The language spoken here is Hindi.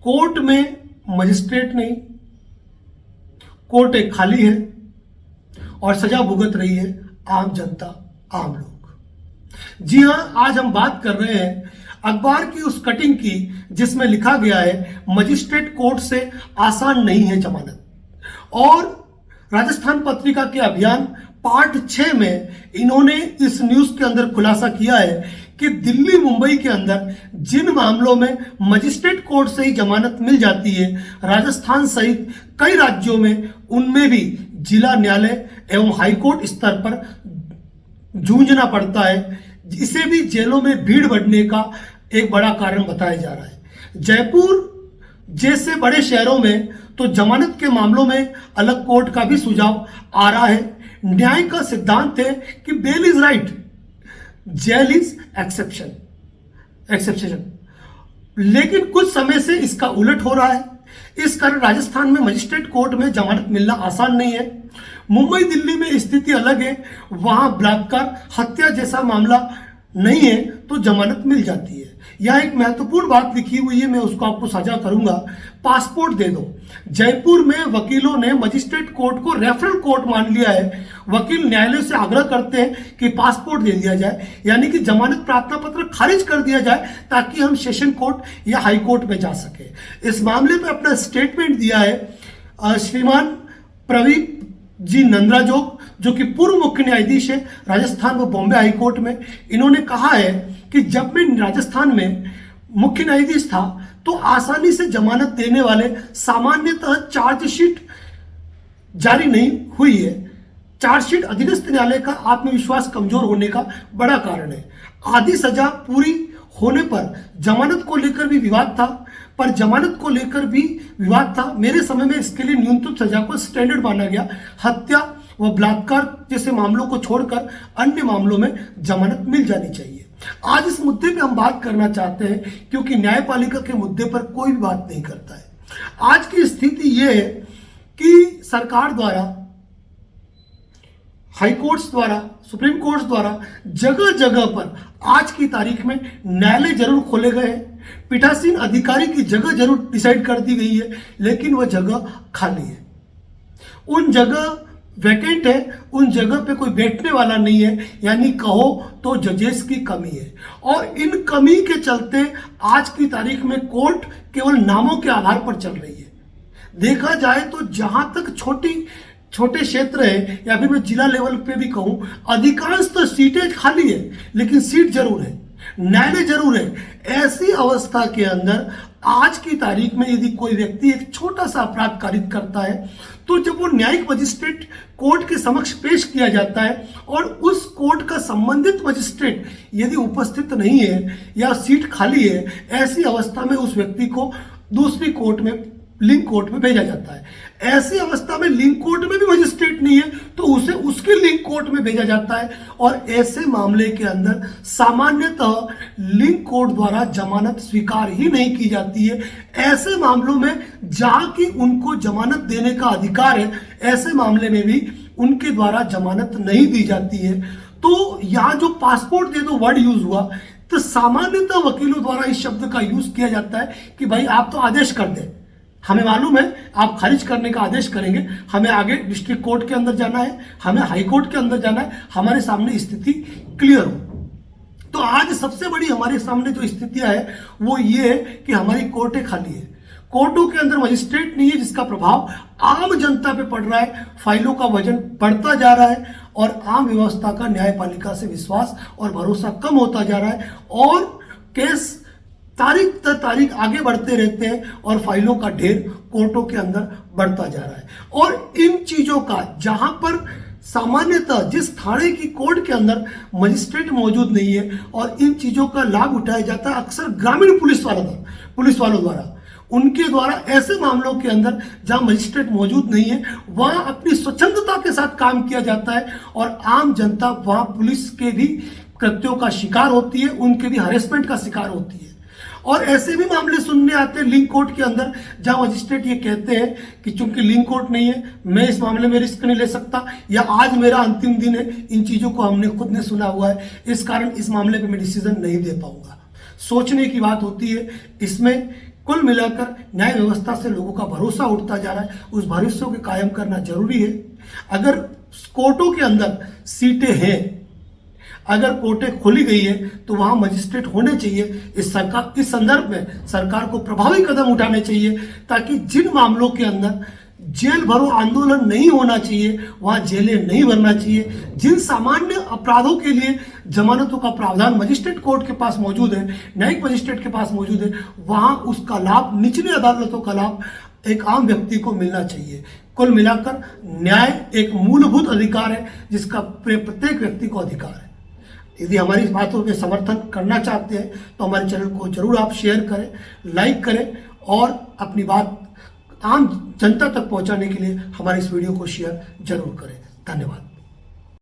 कोर्ट में मजिस्ट्रेट नहीं, कोर्ट एक खाली है और सजा भुगत रही है आम जनता, आम लोग। जी हां, आज हम बात कर रहे हैं अखबार की उस कटिंग की जिसमें लिखा गया है मजिस्ट्रेट कोर्ट से आसान नहीं है जमानत। और राजस्थान पत्रिका के अभियान पार्ट 6 में इन्होंने इस न्यूज के अंदर खुलासा किया है कि दिल्ली मुंबई के अंदर जिन मामलों में मजिस्ट्रेट कोर्ट से ही जमानत मिल जाती है, राजस्थान सहित कई राज्यों में उनमें भी जिला न्यायालय एवं हाईकोर्ट स्तर पर जूझना पड़ता है। इसे भी जेलों में भीड़ बढ़ने का एक बड़ा कारण बताया जा रहा है। जयपुर जैसे बड़े शहरों में तो जमानत के मामलों में अलग कोर्ट का भी सुझाव आ रहा है। न्याय का सिद्धांत है कि bail is right, jail is exception, लेकिन कुछ समय से इसका उलट हो रहा है। इस कारण राजस्थान में मजिस्ट्रेट कोर्ट में जमानत मिलना आसान नहीं है। मुंबई दिल्ली में स्थिति अलग है, वहां बलात्कार हत्या जैसा मामला नहीं है तो जमानत मिल जाती है। यह एक महत्वपूर्ण बात लिखी हुई है, मैं उसको आपको साझा करूंगा। पासपोर्ट दे दो। जयपुर में वकीलों ने मजिस्ट्रेट कोर्ट को रेफरल कोर्ट मान लिया है। वकील न्यायालय से आग्रह करते हैं कि पासपोर्ट दे दिया जाए, यानी कि जमानत प्रार्थना पत्र खारिज कर दिया जाए ताकि हम सेशन कोर्ट या हाई कोर्ट में जा सके। इस मामले में अपना स्टेटमेंट दिया है श्रीमान प्रवीण जी नंद्राजोग, जो कि पूर्व मुख्य न्यायाधीश है राजस्थान व बॉम्बे हाईकोर्ट में। इन्होंने कहा है कि जब मैं राजस्थान में मुख्य न्यायाधीश था तो आसानी से जमानत देने वाले सामान्यतः चार्जशीट जारी नहीं हुई है। चार्जशीट अधीनस्थ न्यायालय का आत्मविश्वास कमजोर होने का बड़ा कारण है। आधी सजा पूरी होने पर जमानत को लेकर भी विवाद था, पर जमानत को लेकर भी विवाद था। मेरे समय में इसके लिए न्यूनतम सजा को स्टैंडर्ड माना गया। हत्या व बलात्कार जैसे मामलों को छोड़कर अन्य मामलों में जमानत मिल जानी चाहिए। आज इस मुद्दे पे हम बात करना चाहते हैं क्योंकि न्यायपालिका के मुद्दे पर कोई भी बात नहीं करता है। आज की स्थिति यह है कि सरकार द्वारा, हाई कोर्ट्स द्वारा, सुप्रीम कोर्ट्स द्वारा जगह जगह पर आज की तारीख में न्यायालय जरूर खोले गए हैं, पीठासीन अधिकारी की जगह जरूर डिसाइड कर दी गई है, लेकिन वह जगह खाली है। उन जगह वैकेंट है, उन जगह पे कोई बैठने वाला नहीं है, यानी कहो तो जजेस की कमी है। और इन कमी के चलते आज की तारीख में कोर्ट केवल नामों के आधार पर चल रही है। देखा जाए तो जहां तक छोटे क्षेत्र है या फिर मैं जिला लेवल पे भी कहूं, अधिकांश तो सीटें खाली है, लेकिन सीट जरूर है, न्यायालय जरूर है। ऐसी अवस्था के अंदर आज की तारीख में यदि कोई व्यक्ति एक छोटा सा अपराध कारित करता है तो जब वो न्यायिक मजिस्ट्रेट कोर्ट के समक्ष पेश किया जाता है और उस कोर्ट का संबंधित मजिस्ट्रेट यदि उपस्थित नहीं है या सीट खाली है, ऐसी अवस्था में उस व्यक्ति को दूसरी कोर्ट में, लिंक कोर्ट में भेजा जाता है। ऐसी अवस्था में लिंक कोर्ट में भी मजिस्ट्रेट नहीं है तो उसे उसके लिंक कोर्ट में भेजा जाता है। और ऐसे मामले के अंदर सामान्यतः लिंक कोर्ट द्वारा जमानत स्वीकार ही नहीं की जाती है। ऐसे मामलों में जहां की उनको जमानत देने का अधिकार है, ऐसे मामले में भी उनके द्वारा जमानत नहीं दी जाती है। तो यहां जो पासपोर्ट दे दो वर्ड यूज हुआ, तो सामान्यतः वकीलों द्वारा इस शब्द का यूज किया जाता है कि भाई आप तो आदेश कर दें, हमें मालूम है आप खारिज करने का आदेश करेंगे, हमें आगे डिस्ट्रिक्ट कोर्ट के अंदर जाना है, हमें हाई कोर्ट के अंदर जाना है, हमारे सामने स्थिति क्लियर हो। तो आज सबसे बड़ी हमारे सामने जो स्थितियां है वो ये है कि हमारी कोर्टें खाली है, कोर्टों के अंदर मजिस्ट्रेट नहीं है, जिसका प्रभाव आम जनता पे पड़ रहा है। फाइलों का वजन बढ़ता जा रहा है और आम व्यवस्था का न्यायपालिका से विश्वास और भरोसा कम होता जा रहा है और केस तारीख दर तारीख आगे बढ़ते रहते हैं और फाइलों का ढेर कोर्टों के अंदर बढ़ता जा रहा है। और इन चीजों का जहां पर सामान्यतः जिस थाने की कोर्ट के अंदर मजिस्ट्रेट मौजूद नहीं है और इन चीजों का लाभ उठाया जाता है अक्सर ग्रामीण पुलिस वालों द्वारा, उनके द्वारा ऐसे मामलों के अंदर जहां मजिस्ट्रेट मौजूद नहीं है वहां अपनी स्वच्छंदता के साथ काम किया जाता है और आम जनता वहां पुलिस के भी कृत्यों का शिकार होती है, उनके भी हरेसमेंट का शिकार होती है। और ऐसे भी मामले सुनने आते हैं लिंक कोर्ट के अंदर जहां मजिस्ट्रेट ये कहते हैं कि चूंकि लिंक कोर्ट नहीं है, मैं इस मामले में रिस्क नहीं ले सकता, या आज मेरा अंतिम दिन है, इन चीजों को हमने खुद ने सुना हुआ है, इस कारण इस मामले पे मैं डिसीजन नहीं दे पाऊंगा। सोचने की बात होती है, इसमें कुल मिलाकर न्याय व्यवस्था से लोगों का भरोसा उठता जा रहा है, उस भरोसे को कायम करना जरूरी है। अगर कोर्टों के अंदर सीटें हैं, अगर कोर्टें खोली गई है तो वहां मजिस्ट्रेट होने चाहिए। इस संदर्भ में सरकार को प्रभावी कदम उठाने चाहिए ताकि जिन मामलों के अंदर जेल भरो आंदोलन नहीं होना चाहिए, वहां जेलें नहीं भरना चाहिए। जिन सामान्य अपराधों के लिए जमानतों का प्रावधान मजिस्ट्रेट कोर्ट के पास मौजूद है, न्यायिक मजिस्ट्रेट के पास मौजूद है, वहां उसका लाभ, निचली अदालतों का लाभ एक आम व्यक्ति को मिलना चाहिए। कुल मिलाकर न्याय एक मूलभूत अधिकार है जिसका प्रत्येक व्यक्ति को अधिकार है। यदि हमारी इस बातों के समर्थन करना चाहते हैं तो हमारे चैनल को जरूर आप शेयर करें, लाइक करें और अपनी बात आम जनता तक पहुंचाने के लिए हमारे इस वीडियो को शेयर जरूर करें। धन्यवाद।